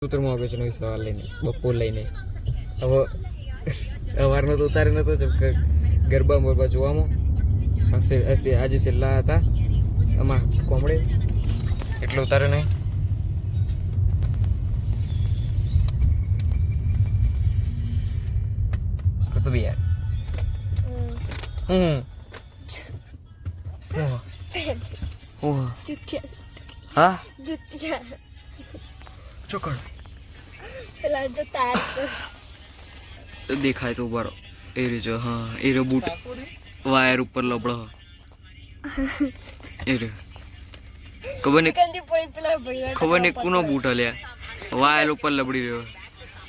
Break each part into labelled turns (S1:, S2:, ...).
S1: કબૂતરમાં આવ્યો છે નવી સવાલ લઈને બપોર લઈને હવે સવારનો તો ઉતારે નતો ગરબા બરબા જોવામાં આજે છેલ્લા હતા આમાં કોમડે એટલે ઉતારે નહીં તો બી યાર હા ચોકડ
S2: પેલા જો તાર પર
S1: દેખાય તો ઉભારો એ રીજો હા એ રો બૂટ વાયર ઉપર લબડો એ રે ખબર ને
S2: કંદી પડી પેલા ભઈવા
S1: ખબર ને કુનો બૂટ હલ્યા વાયર ઉપર લબડી રહ્યો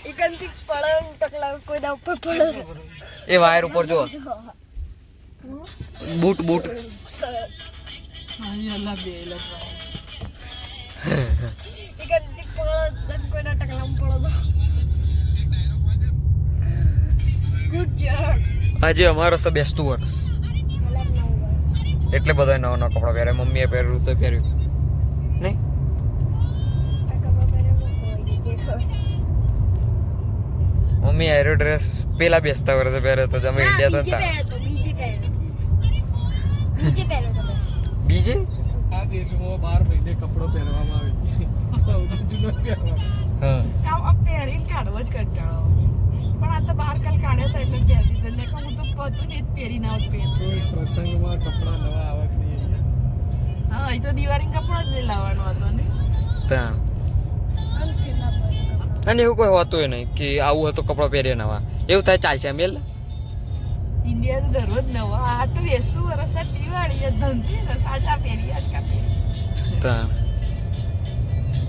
S2: એ કંદી પડે ટકલા કોઈ દા ઉપર પડે
S1: એ વાયર ઉપર જો બૂટ બૂટ
S2: આયલા બેલા એ કંદી પડે કોઈ ના ટકલા પડે ગુડ જોબ
S1: આજે અમારો સ બેસતું વર્ષ એટલે બધા નવા નવા કપડા પહેરે મમ્મીએ પહેર્યું તો પહેર્યું નહીં મમ્મી આયરો ડ્રેસ પેલા બેસતા વર્ષે પહેરે તો અમે ઇન્ડિયા તો બીજે
S3: આ દેશમાં 12 મહિને કપડો પહેરવામાં આવે જૂનો પહેરવામાં
S1: હા
S3: આ પહેરીને કાઢવો જ કંટાળો પણ આ તો બહાર કાલ કાઢ્યો તો એટલે પહેરી દીધો ને હું તો પતું ને જ પહેરીને આવ કોઈ પ્રસંગમાં કપડા નવા આવે કે નહીં હા એ તો દિવાળી કપડા જ નહીં લાવવાનો હતો ને
S1: ત્યાં અને એવું કોઈ હોતું નહીં કે આવું હતું કપડો પહેરીએ નવા એવું થાય ચાલશે મેલ
S3: ઇન્ડિયા તો દરરોજ નવા આ તો બેસતું વરસ જ દિવાળી ધનતેરસ આજા પહેરી આજ કા પહેરી
S1: ત્યાં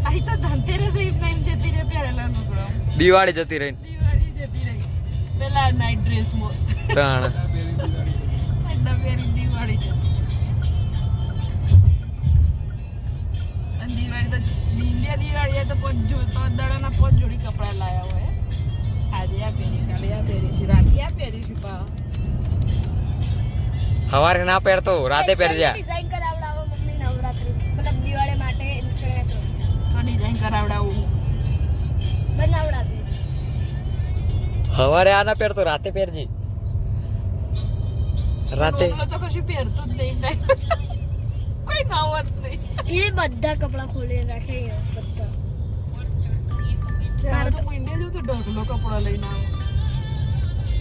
S3: અહીં તો ધનતેરસ એમ જતી રહે પહેરેલા લુગડા
S1: દિવાળી જતી રહી
S3: દિવાળી જતી રહી પેલા નાઈટ ડ્રેસમાં
S1: તાણ
S3: ઠંડા પહેરી દિવાળી જતી અને દિવાળી તો ઇન્ડિયા દિવાળી તો પોત દાડાના પોત જોડી કપડા લાયા હોય આજે આ પહેરી કાલે આ પહેરીશું રાતે આ પહેરીશું પા
S1: સવારે ના પહેરતો રાતે પહેરજે
S2: ડિઝાઇન કરાવડાવો મમ્મી નવરાત્રી મતલબ દિવાળી માટે ચણ્યા ચોળી
S3: તો ડિઝાઇન કરાવડાવું
S2: બનાવડાવી
S1: સવારે આ ના પહેરતો રાતે પહેરજે રાતે
S3: ઓલો તો કશું પહેરતું જ નહીં કોઈ નાવત નહીં
S2: એ બધા કપડા ખોલી રાખે બધા
S3: મારે તો ઇન્ડિયા જેવું તો ઢગલો કપડા લઈને આવું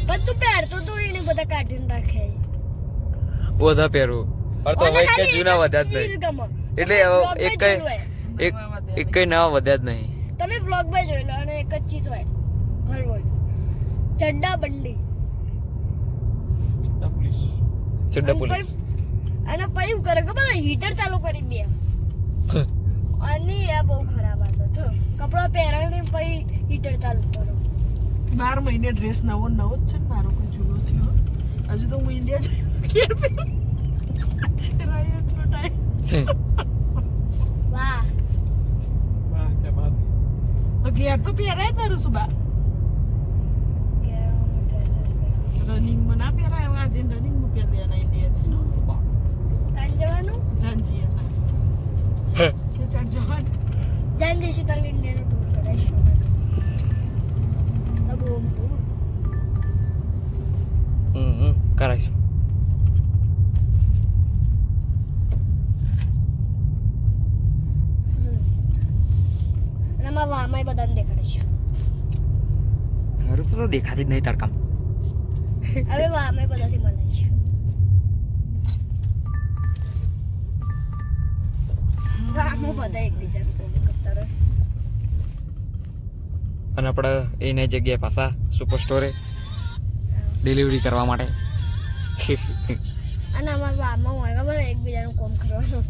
S2: પણ તું પહેરતો તો એને બધા કાઢીને રાખે
S1: બધા પહેરવું પણ તો હવે કઈ જૂના વધ્યા જ નહીં એટલે એક કઈ નવા વધ્યા જ નહીં
S2: તમે વ્લોગ માં જોઈ લો અને એક જ ચીજ હોય હર હોય ચડ્ડા બંડી
S1: ચડ્ડા પોલીસ
S2: અને પછી શું કરે ખબર હીટર ચાલુ કરી દે અને આ બહુ ખરાબ આદત છે કપડા પહેરાને પછી હીટર ચાલુ કરો
S3: 12 મહિને ડ્રેસ નવો નવો જ છે ને મારો કોઈ જૂનો થયો હજુ તો હું ઇન્ડિયા જઈ રાઈટ નો ટાઈમ
S2: વાહ
S3: વાહ કે બાત ઘેર તો પહેરાય તારું સુબા રનિંગ માં ના પહેરાય હવે આજે રનિંગ માં પહેર દેના ઇન્ડિયા
S2: તાન જવાનું
S3: જાનજી હતા કે ચડ જવાનું
S2: જાન જઈશું તારું ઇન્ડિયાનો ટૂર કરાવીશું
S1: કરાવીશું
S2: અને આમાં વામાય બધાને દેખાડીશું
S1: મારું તો દેખાતી જ નહીં તડકામ
S2: હવે વામાય બધાથી મળીશું વામો બધા એકબીજાને કોલ કરતા રહે
S1: અને આપણે એની જગ્યાએ પાછા સુપર સ્ટોરે ડિલિવરી કરવા માટે
S2: અને આમાં વામો હોય ખબર એકબીજાનું કોમ કરવાનું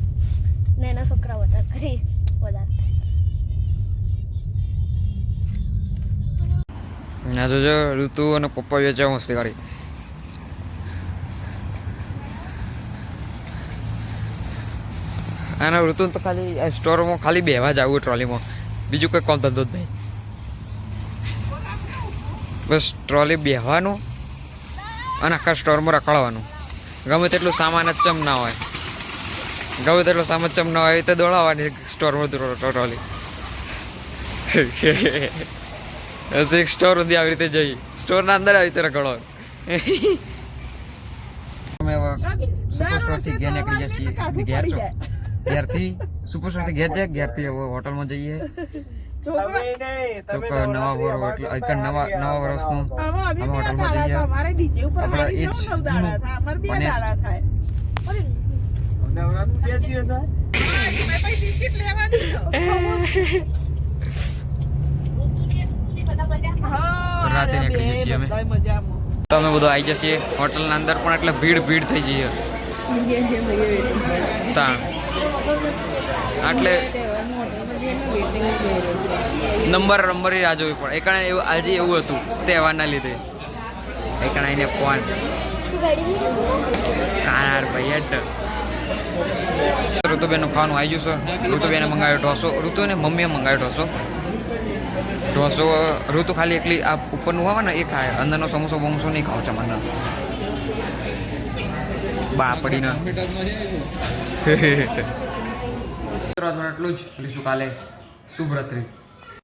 S2: ને એના છોકરા વધારે કરી વધારે
S1: ના જોજો ઋતુ અને પપ્પા વેચાવ મસ્તી કરી અને ઋતુ તો ખાલી સ્ટોરમાં ખાલી બેવા જ આવું ટ્રોલીમાં બીજું કોઈ કામ ધંધો જ નહીં બસ ટ્રોલી બેહવાનું અને આખા સ્ટોરમાં રખડવાનું ગમે તેટલું સામાન જ ચમ ના હોય ગમે તેટલો સામાન ચમ ના હોય તો દોડાવવાની સ્ટોરમાં ટ્રોલી એક સ્ટોર સુધી આવી રીતે જઈ સ્ટોરના અંદર આવી રીતે રખડો અમે સુપર સ્ટોર થી ઘેર નીકળી જઈએ ઘેર છો ઘેરથી સુપર સ્ટોર થી ઘેર જાય ઘેરથી હવે હોટલમાં જઈએ
S3: છોકરા
S1: નવા વર્ષનું
S3: હવે
S1: અમે હોટલમાં જઈએ
S3: અમારે ડીજે ઉપર
S1: આપણે
S3: વાળી
S1: એ જ
S3: કેવું 9 દાડા
S1: જૂનું
S3: થાય અમારે 2
S1: અને
S3: દાડા થાય નવરાત્રી 2 દિવસ થાય મેં પછી ટિકિટ લેવાની
S1: રાતે નીકળી જઈએ અમે.
S3: મજામાં
S1: તો અમે બધું આવી જઈએ હોટલના અંદર પણ એટલે ભીડ થઈ જઈએ તા એટલે નંબર રાહ જોવી પડે એકણે એવું આજે એવું હતું તહેવારના લીધે એકણે આવીને ફોન કાનાર ભાઈ એટ ઋતુબેનનું ખાવાનું આવી ગયું છે ઋતુબેને મંગાવ્યો ઢોસો ઋતુને મમ્મીએ મંગાવ્યો ઢોસો ઋતુ ખાલી એકલી આ ઉપરનું હોય ને એ ખાય અંદરનો સમોસો બમોસો નહીં ખાવ છે મને બાપડીને એટલું જ લઈશું કાલે શુભરાત્રી